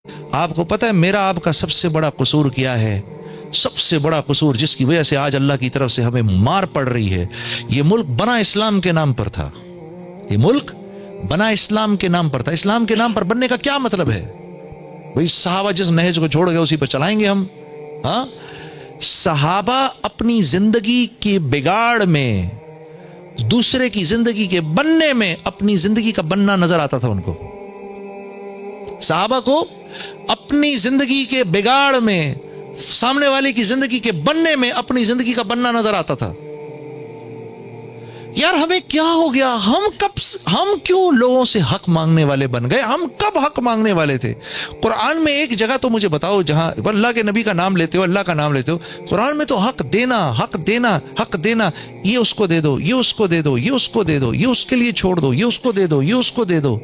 آپ کو پتہ ہے میرا آپ کا سب سے بڑا قصور کیا ہے؟ سب سے بڑا قصور جس کی وجہ سے آج اللہ کی طرف سے ہمیں مار پڑ رہی ہے، یہ ملک بنا اسلام کے نام پر تھا، یہ ملک بنا اسلام کے نام پر تھا۔ اسلام کے نام پر بننے کا کیا مطلب ہے؟ وہی صحابہ جس نہج کو چھوڑ گئے اسی پر چلائیں گے ہم؟ ہاں، صحابہ اپنی زندگی کے بگاڑ میں، دوسرے کی زندگی کے بننے میں اپنی زندگی کا بننا نظر آتا تھا ان کو۔ صحابہ کو اپنی زندگی کے بگاڑ میں، سامنے والے کی زندگی کے بننے میں اپنی زندگی کا بننا نظر آتا تھا۔ یار ہمیں کیا ہو گیا؟ ہم کیوں لوگوں سے حق مانگنے والے بن گئے؟ ہم کب حق مانگنے والے تھے؟ قرآن میں ایک جگہ تو مجھے بتاؤ جہاں اللہ کے نبی کا نام لیتے ہو، اللہ کا نام لیتے ہو، قرآن میں تو حق دینا، حق دینا، حق دینا، یہ اس کو دے دو، یہ اس کو دے دو، یہ اس کو دے دو، یہ اس کے لیے چھوڑ دو، یہ اس کو دے دو، یہ اس کو دے دو،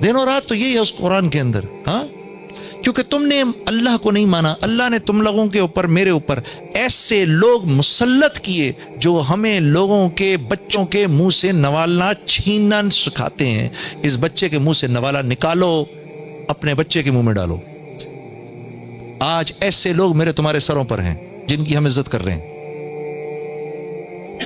دن و رات تو یہی ہے اس قرآن کے اندر۔ ہاں، کیونکہ تم نے اللہ کو نہیں مانا، اللہ نے تم لوگوں کے اوپر، میرے اوپر ایسے لوگ مسلط کیے جو ہمیں لوگوں کے بچوں کے منہ سے نوالنا چھیننا سکھاتے ہیں۔ اس بچے کے منہ سے نوالا نکالو، اپنے بچے کے منہ میں ڈالو۔ آج ایسے لوگ میرے تمہارے سروں پر ہیں جن کی ہم عزت کر رہے ہیں۔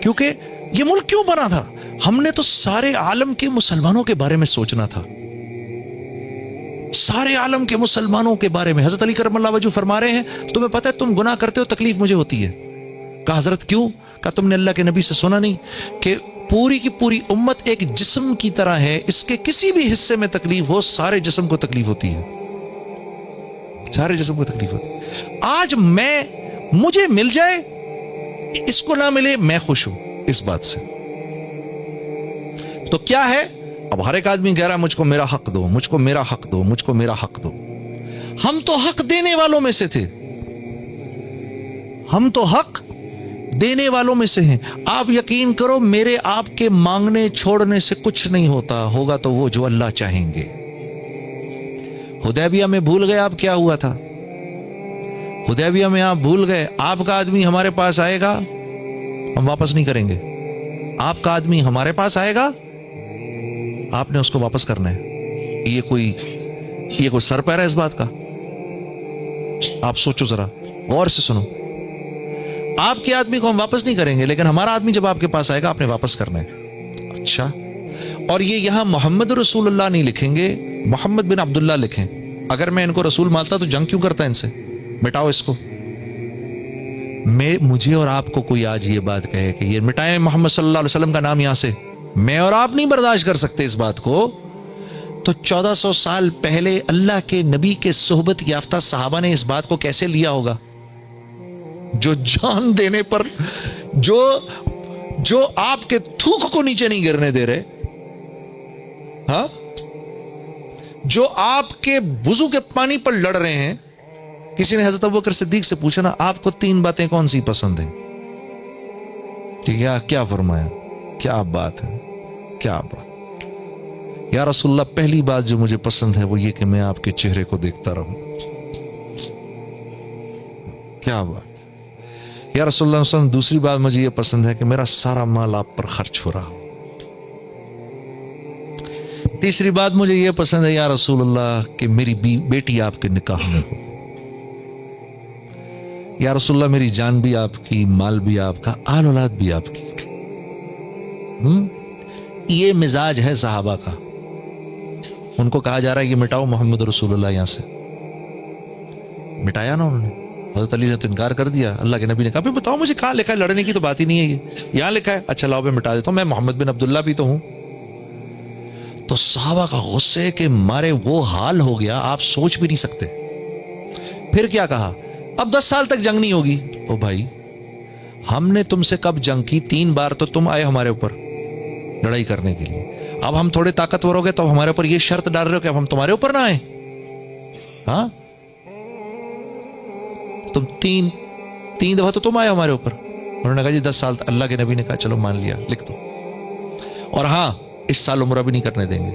کیونکہ یہ ملک کیوں بنا تھا؟ ہم نے تو سارے عالم کے مسلمانوں کے بارے میں سوچنا تھا، سارے عالم کے مسلمانوں کے بارے میں۔ حضرت علی کرم اللہ وجہ فرما رہے ہیں تمہیں پتہ ہے تم گناہ کرتے ہو تکلیف مجھے ہوتی ہے۔ کہا حضرت کیوں؟ کہا تم نے اللہ کے نبی سے سنا نہیں کہ پوری کی پوری امت ایک جسم کی طرح ہے، اس کے کسی بھی حصے میں تکلیف ہو سارے جسم کو تکلیف ہوتی ہے، سارے جسم کو تکلیف ہوتی ہے۔ آج مجھے مل جائے، اس کو نہ ملے، میں خوش ہوں اس بات سے۔ تو کیا ہے؟ اب ہر ایک آدمی کہہ رہا ہے مجھ کو میرا حق دو، مجھ کو میرا حق دو، مجھ کو میرا حق دو۔ ہم تو حق دینے والوں میں سے تھے، ہم تو حق دینے والوں میں سے ہیں۔ آپ یقین کرو میرے آپ کے مانگنے چھوڑنے سے کچھ نہیں ہوتا، ہوگا تو وہ جو اللہ چاہیں گے۔ حدیبیہ میں بھول گئے آپ کیا ہوا تھا؟ حدیبیہ میں آپ بھول گئے آپ کا آدمی ہمارے پاس آئے گا ہم واپس نہیں کریں گے، آپ کا آدمی ہمارے پاس آئے گا آپ نے اس کو واپس کرنا ہے۔ یہ کوئی سر پیر ہے اس بات کا؟ آپ سوچو ذرا، غور سے سنو۔ آپ کے آدمی کو ہم واپس نہیں کریں گے، لیکن ہمارا آدمی جب آپ کے پاس آئے گا آپ نے واپس کرنا ہے۔ اچھا، اور یہ یہاں محمد رسول اللہ نہیں لکھیں گے، محمد بن عبداللہ لکھیں۔ اگر میں ان کو رسول مانتا تو جنگ کیوں کرتا ہے ان سے؟ مٹاؤ اس کو۔ مجھے اور آپ کو کوئی آج یہ بات کہے کہ یہ مٹائیں محمد صلی اللہ علیہ وسلم کا نام یہاں سے، میں اور آپ نہیں برداشت کر سکتے اس بات کو، تو 1400 سال پہلے اللہ کے نبی کے صحبت یافتہ صحابہ نے اس بات کو کیسے لیا ہوگا؟ جو جان دینے پر، جو آپ کے تھوک کو نیچے نہیں گرنے دے رہے، ہاں، جو آپ کے وضو کے پانی پر لڑ رہے ہیں۔ کسی نے حضرت ابوبکر صدیق سے پوچھا نا آپ کو 3 باتیں کون سی پسند ہیں؟ کیا فرمایا؟ کیا بات ہے، کیا بات یا رسول اللہ، پہلی بات جو مجھے پسند ہے وہ یہ کہ میں آپ کے چہرے کو دیکھتا رہوں۔ کیا بات یا رسول اللہ صلی اللہ علیہ وسلم، دوسری بات مجھے یہ پسند ہے کہ میرا سارا مال آپ پر خرچ ہو رہا ہو۔ تیسری بات مجھے یہ پسند ہے یا رسول اللہ کہ میری بیٹی آپ کے نکاح میں ہو۔ یا رسول اللہ میری جان بھی آپ کی، مال بھی آپ کا، آل اولاد بھی آپ کی۔ یہ مزاج ہے صحابہ کا۔ ان کو کہا جا رہا ہے یہ مٹاؤ محمد رسول اللہ یہاں سے، مٹایا نا انہوں نے۔ حضرت علی نے تو انکار کر دیا، اللہ کے نبی نے کہا بتاؤ مجھے کہاں لکھا ہے، لڑنے کی تو بات ہی نہیں ہے، یہ یہاں لکھا ہے، اچھا لاؤ میں مٹا دیتا ہوں، میں محمد بن عبداللہ بھی تو ہوں۔ تو صحابہ کا غصے کے مارے وہ حال ہو گیا آپ سوچ بھی نہیں سکتے۔ پھر کیا کہا؟ اب 10 سال تک جنگ نہیں ہوگی۔ او بھائی، ہم نے تم سے کب جنگ کی؟ 3 بار تو تم آئے ہمارے اوپر لڑائی کرنے کے لیے، اب ہم تھوڑے طاقتور ہو گئے تو ہمارے اوپر یہ شرط ڈال رہے ہو کہ اب ہم تمہارے اوپر نہ آئیں؟ ہاں، تم تین دفعہ تو تم آئے ہمارے اوپر۔ انہوں نے کہا جی 10 سال، اللہ کے نبی نے کہا چلو مان لیا، لکھ دو، اور ہاں اس سال عمرہ بھی نہیں کرنے دیں گے،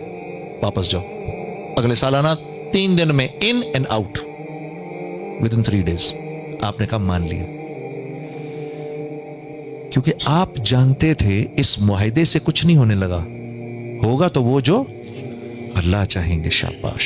واپس جاؤ، اگلے سال آنا 3 دن میں، in and out within 3 days۔ آپ نے کہا مان لیا، کیونکہ آپ جانتے تھے اس معاہدے سے کچھ نہیں ہونے لگا، ہوگا تو وہ جو اللہ چاہیں گے۔ شاباش،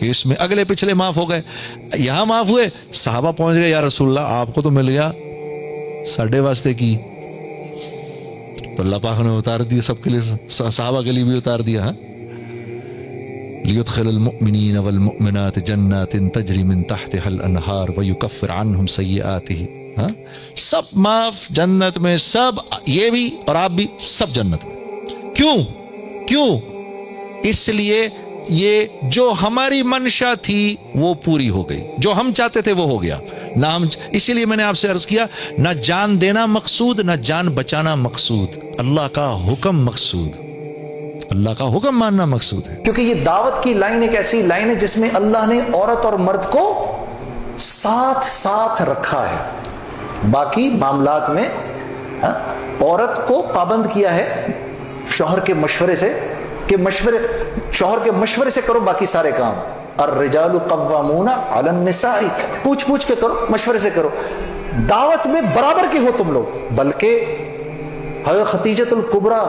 کہ اس میں اگلے پچھلے معاف ہو گئے. یہاں معاف ہوئے, صحابہ پہنچ گئے یا رسول اللہ آپ کو تو مل گیا, ساڈے واسطے کی؟ تو اللہ پاک نے اتار دیا سب کے لیے, صحابہ کے لیے بھی اتار دیا. ہاں, لِيُدْخِلَ الْمُؤْمِنِينَ وَالْمُؤْمِنَاتِ جَنَّاتٍ تَجْرِي مِن تَحْتِهَا الْأَنْهَارُ وَيُكَفِّرْ عَنْهُمْ سَيِّئَاتِهِمْ. ہاں, سب معاف جنت میں, سب, یہ بھی اور آپ بھی, سب جنت میں. کیوں؟ اس لیے یہ جو ہماری منشا تھی وہ پوری ہو گئی, جو ہم چاہتے تھے وہ ہو گیا. نہ ہم, اسی لیے میں نے آپ سے عرض کیا, نہ جان دینا مقصود, نہ جان بچانا مقصود, اللہ کا حکم مقصود, اللہ کا حکم ماننا مقصود ہے. کیونکہ یہ دعوت کی لائن ایک ایسی لائن ہے جس میں اللہ نے عورت اور مرد کو ساتھ ساتھ رکھا ہے. باقی معاملات میں عورت کو پابند کیا ہے شوہر کے مشورے سے, کہ شوہر کے مشورے سے کرو باقی سارے کام. الرجال قوامون علی النساء, پوچھ کے کرو, مشورے سے کرو. دعوت میں برابر کے ہو تم لوگ. بلکہ حضرت خدیجۃ الکبریٰ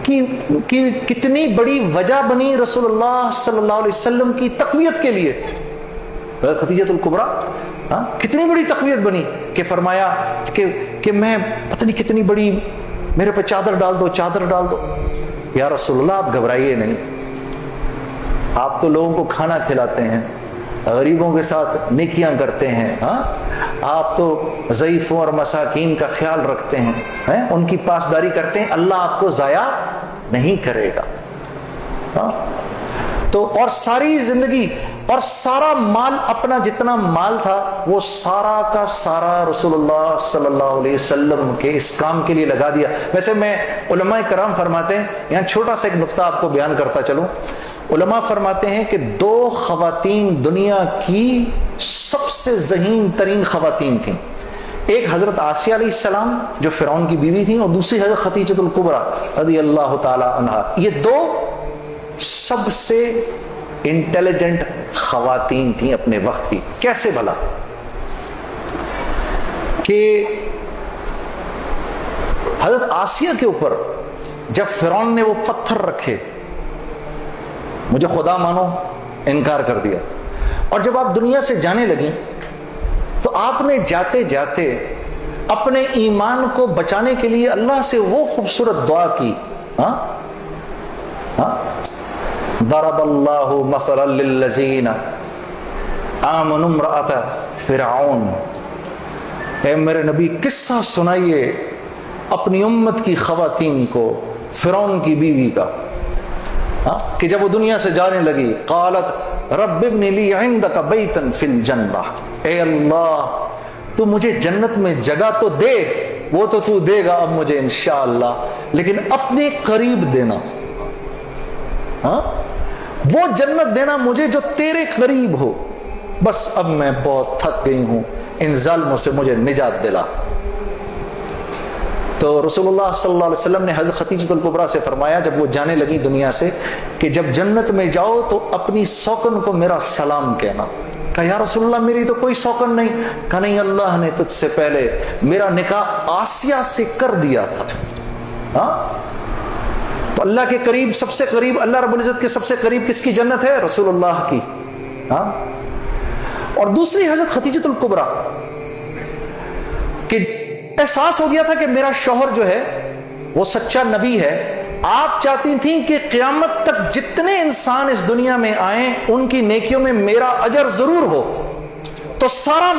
کی کتنی بڑی وجہ بنی رسول اللہ صلی اللہ علیہ وسلم کی تقویت کے لیے. حضرت خدیجۃ الکبریٰ کتنی بڑی تقویت بنی کہ فرمایا کہ میں پتہ نہیں کتنی بڑی, میرے پہ چادر ڈال دو. یا رسول اللہ آپ گھبرائیے نہیں, آپ تو لوگوں کو کھانا کھلاتے ہیں, غریبوں کے ساتھ نیکیاں کرتے ہیں, آپ تو ضعیفوں اور مساکین کا خیال رکھتے ہیں, ان کی پاسداری کرتے ہیں, اللہ آپ کو ضائع نہیں کرے گا. تو اور ساری زندگی اور سارا مال, اپنا جتنا مال تھا وہ سارا کا سارا رسول اللہ صلی اللہ علیہ وسلم کے اس کام کے لیے لگا دیا. ویسے میں علماء کرام فرماتے ہیں, یہاں چھوٹا سا ایک نقطہ آپ کو بیان کرتا چلوں. علماء فرماتے ہیں کہ 2 خواتین دنیا کی سب سے ذہین ترین خواتین تھیں. ایک حضرت آسیہ علیہ السلام جو فرعون کی بیوی تھیں, اور دوسری حضرت خدیجۃ الکبریٰ رضی اللہ تعالی عنہا. یہ 2 سب سے انٹیلیجنٹ خواتین تھیں اپنے وقت کی. کیسے بھلا؟ کہ حضرت آسیہ کے اوپر جب فرعون نے وہ پتھر رکھے, مجھے خدا مانو, انکار کر دیا, اور جب آپ دنیا سے جانے لگیں تو آپ نے جاتے جاتے اپنے ایمان کو بچانے کے لیے اللہ سے وہ خوبصورت دعا کی. ضرب اللہ مثلا للذین آمنوا امرأۃ فرعون. اے میرے نبی قصہ سنائیے اپنی امت کی خواتین کو فرعون کی بیوی کا, کہ جب وہ دنیا سے جانے لگی, قالت رب ابن لی عندک بیتا فی الجنہ, اے اللہ تو مجھے جنت میں جگہ تو دے, وہ تو دے گا اب مجھے انشاءاللہ, لیکن اپنے قریب دینا, وہ جنت دینا مجھے جو تیرے قریب ہو. بس اب میں بہت تھک گئی ہوں, ان ظالموں سے مجھے نجات دلا. تو رسول اللہ صلی اللہ علیہ وسلم نے حضرت خدیجۃ الکبریٰ سے فرمایا جب وہ جانے لگی دنیا سے, کہ جب جنت میں جاؤ تو اپنی سوکن کو میرا سلام کہنا. کہا یا رسول اللہ میری تو کوئی سوکن نہیں. کہا نہیں, اللہ نے تجھ سے پہلے میرا نکاح آسیہ سے کر دیا تھا. تو اللہ کے قریب, سب سے قریب, اللہ رب العزت کے سب سے قریب کس کی جنت ہے؟ رسول اللہ کی. اور دوسری حضرت خدیجۃ الکبریٰ کہ احساس ہو گیا تھا کہ میرا شوہر جو ہے وہ سچا نبی ہے. آپ چاہتی تھیں کہ قیامت تک جتنے انسان اس دنیا میں آئیں ان کی نیکیوں میں میرا اجر ضرور ہو, تو سارا